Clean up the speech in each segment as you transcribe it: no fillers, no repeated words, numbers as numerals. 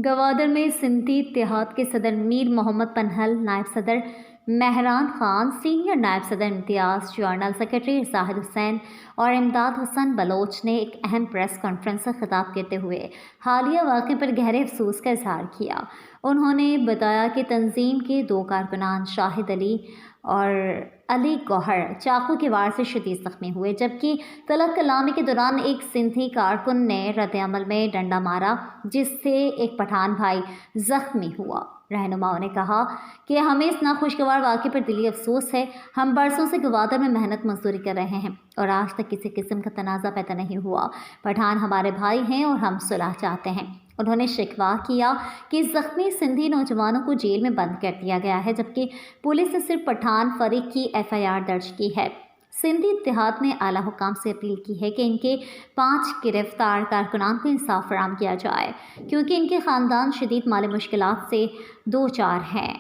گوادر میں سندھی اتحاد کے صدر میر محمد پنہل، نائب صدر مہران خان، سینئر نائب صدر امتیاز، جنرل سیکرٹری زاہد حسین اور امداد حسن بلوچ نے ایک اہم پریس کانفرنس سے خطاب کرتے ہوئے حالیہ واقعے پر گہرے افسوس کا اظہار کیا۔ انہوں نے بتایا کہ تنظیم کے 2 کارکنان شاہد علی اور علی گوہر چاقو کے وار سے شدید زخمی ہوئے، جبکہ طلب کلامی کے دوران ایک سندھی کارکن نے رد عمل میں ڈنڈا مارا جس سے ایک پٹھان بھائی زخمی ہوا۔ رہنماؤں نے کہا کہ ہمیں اس ناخوشگوار واقعے پر دلی افسوس ہے۔ ہم برسوں سے گوادر میں محنت مزدوری کر رہے ہیں اور آج تک کسی قسم کا تنازع پیدا نہیں ہوا۔ پٹھان ہمارے بھائی ہیں اور ہم صلح چاہتے ہیں۔ انہوں نے شکوہ کیا کہ زخمی سندھی نوجوانوں کو جیل میں بند کر دیا گیا ہے، جبکہ پولیس نے صرف پٹھان فریق کی FIR درج کی ہے۔ سندھی اتحاد نے اعلیٰ حکام سے اپیل کی ہے کہ ان کے 5 گرفتار کارکنان کو انصاف فراہم کیا جائے، کیونکہ ان کے خاندان شدید مالی مشکلات سے دوچار ہیں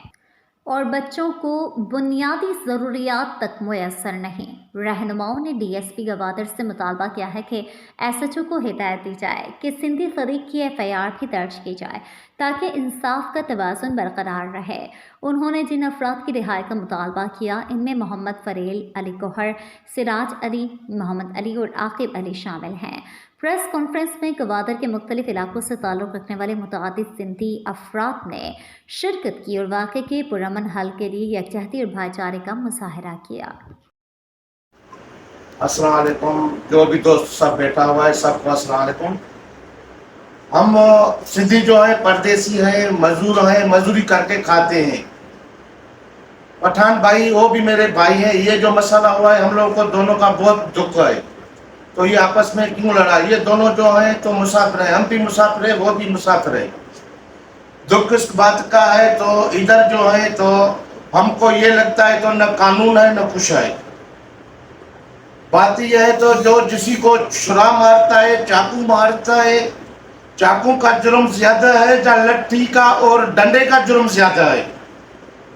اور بچوں کو بنیادی ضروریات تک میسر نہیں۔ رہنماؤں نے DSP گوادر سے مطالبہ کیا ہے کہ SHO کو ہدایت دی جائے کہ سندھی فریق کی FIR بھی درج کی جائے تاکہ انصاف کا توازن برقرار رہے۔ انہوں نے جن افراد کی رہائی کا مطالبہ کیا ان میں محمد فریل، علی گوہر، سراج علی، محمد علی اور عاقب علی شامل ہیں۔ پریس کانفرنس میں گوادر کے مختلف علاقوں سے تعلق رکھنے والے متعدد سندھی افراد نے شرکت کی اور واقعے کے پرامن حل کے لیے یکجہتی اور بھائی چارے کا مظاہرہ کیا۔ السلام علیکم، جو بھی دوست سب بیٹھا ہوا ہے سب کو السلام علیکم۔ ہم سندھی جو ہے پردیسی ہیں، مزدور ہیں، مزدوری کر کے کھاتے ہیں۔ پٹھان بھائی وہ بھی میرے بھائی ہیں۔ یہ جو مسئلہ ہوا ہے ہم لوگوں کو دونوں کا بہت دکھ ہے، تو یہ آپس میں کیوں لڑا؟ یہ دونوں جو ہیں تو مسافر ہیں، ہم بھی مسافر ہیں، وہ بھی مسافر ہیں۔ دکھ اس بات کا ہے تو ادھر جو ہے تو ہم کو یہ لگتا ہے تو نہ قانون ہے نہ کچھ ہے۔ بات یہ ہے تو جو کسی کو چھرا مارتا ہے، چاقو مارتا ہے، چاقو کا جرم زیادہ ہے یا لٹھی کا اور ڈنڈے کا جرم زیادہ ہے؟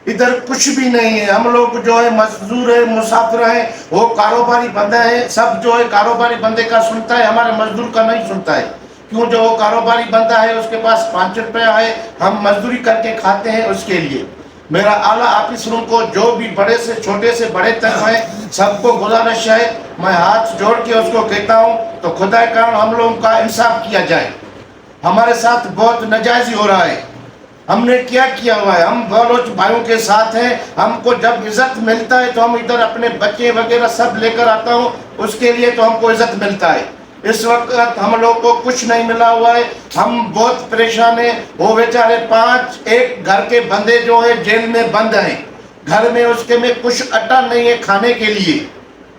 ادھر کچھ بھی نہیں ہے۔ ہم لوگ جو ہے مزدور ہیں، مسافر ہیں، وہ کاروباری بندے ہیں، سب جو ہے کاروباری بندے کا سنتا ہے، ہمارے مزدور کا نہیں سنتا ہے۔ کیوں؟ جو وہ کاروباری بندہ ہے اس کے پاس 5 روپیہ ہے، ہم مزدوری کر کے کھاتے ہیں اس کے لیے۔ میرا اعلیٰ آفیسروں کو جو بھی بڑے سے چھوٹے سے بڑے تک ہیں سب کو گزارش ہے، میں ہاتھ جوڑ کے اس کو کہتا ہوں تو خدا کرم ہم لوگوں کا انصاف کیا جائے۔ ہمارے ساتھ بہت ناجائز ہو رہا ہے۔ ہم نے کیا کیا ہوا ہے؟ ہم بلوچ بھائیوں کے ساتھ ہیں۔ ہم کو جب عزت ملتا ہے تو ہم ادھر اپنے بچے وغیرہ سب لے کر آتا ہوں، اس کے لیے تو ہم کو عزت ملتا ہے۔ اس وقت ہم لوگ کو کچھ نہیں ملا ہوا ہے، ہم بہت پریشان ہیں۔ وہ بیچارے 5 ایک گھر کے بندے جو ہیں جیل میں بند ہیں، گھر میں اس کے میں کچھ اٹا نہیں ہے کھانے کے لیے۔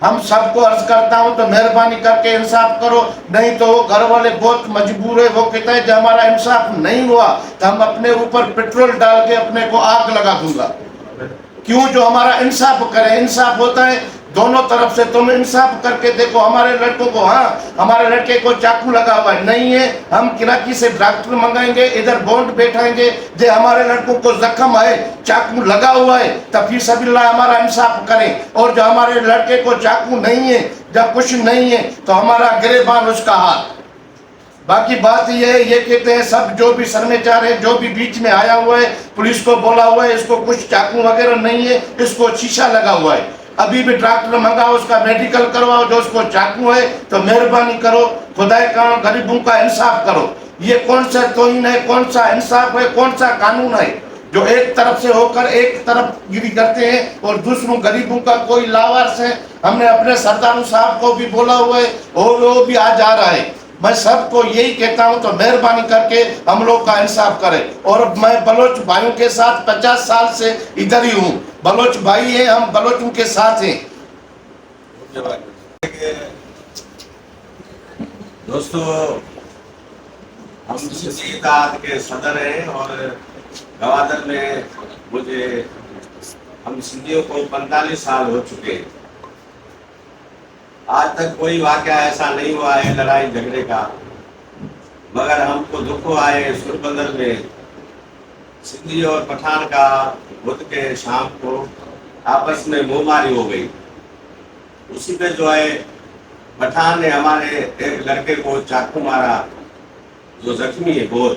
ہم سب کو عرض کرتا ہوں تو مہربانی کر کے انصاف کرو، نہیں تو وہ گھر والے بہت مجبور ہے۔ وہ کہتا ہے کہ ہمارا انصاف نہیں ہوا تو ہم اپنے اوپر پیٹرول ڈال کے اپنے کو آگ لگا دوں گا۔ کیوں؟ جو ہمارا انصاف کرے۔ انصاف ہوتا ہے دونوں طرف سے۔ تم انصاف کر کے دیکھو ہمارے لڑکوں کو، ہاں ہمارے لڑکے کو چاقو لگا ہوا ہے نہیں ہے، ہم کراچی سے ڈاکٹر منگائیں گے، ادھر بونڈ بیٹھائیں گے، دے ہمارے لڑکوں کو زخم ہے، چاقو لگا ہوا ہے، تب فی سبیل اللہ ہمارا انصاف کریں۔ اور جو ہمارے لڑکے کو چاقو نہیں ہے جب کچھ نہیں ہے تو ہمارا گریبان اس کا ہاتھ۔ باقی بات یہ ہے، یہ کہتے ہیں سب جو بھی سرمےچار ہے، جو بھی بیچ میں آیا ہوا ہے، پولیس کو بولا ہوا ہے اس کو کچھ چاقو وغیرہ نہیں ہے، اس کو شیشہ لگا ہوا ہے۔ ابھی بھی ڈاکٹر منگاؤ، اس کا میڈیکل کرواؤ، جو اس کو چاقو ہے تو مہربانی کرو، خدا کا غریبوں کا انصاف کرو۔ یہ کون سا توہین ہے، کون سا انصاف ہے، کون سا قانون ہے جو ایک طرف سے ہو کر ایک طرف گیری کرتے ہیں اور دوسروں غریبوں کا کوئی لاوارث ہے؟ ہم نے اپنے سرداروں صاحب کو بھی بولا ہوا ہے اور وہ بھی آ جا رہا ہے۔ میں سب کو یہی کہتا ہوں تو مہربانی کر کے ہم لوگ کا انصاف کرے۔ اور میں بلوچ بھائیوں کے ساتھ 50 سال سے ادھر ہی ہوں، بلوچ بھائی ہیں، ہم بلوچوں کے ساتھ ہیں۔ دوستو، ہم سندھی اتحاد کے صدر ہیں اور گوادر میں مجھے ہم سندھیوں کو 45 سال ہو چکے ہیں۔ آج تک کوئی واقعہ ایسا نہیں ہوا ہے لڑائی جھگڑے کا، مگر ہم کو دکھ ہوا ہے سر بندر میں سندھی اور پٹھان کا بدھ کے شام کو آپس میں منہ ماری ہو گئی۔ اسی پہ جو ہے پٹھان نے ہمارے ایک لڑکے کو چاقو مارا جو زخمی ہے بہت،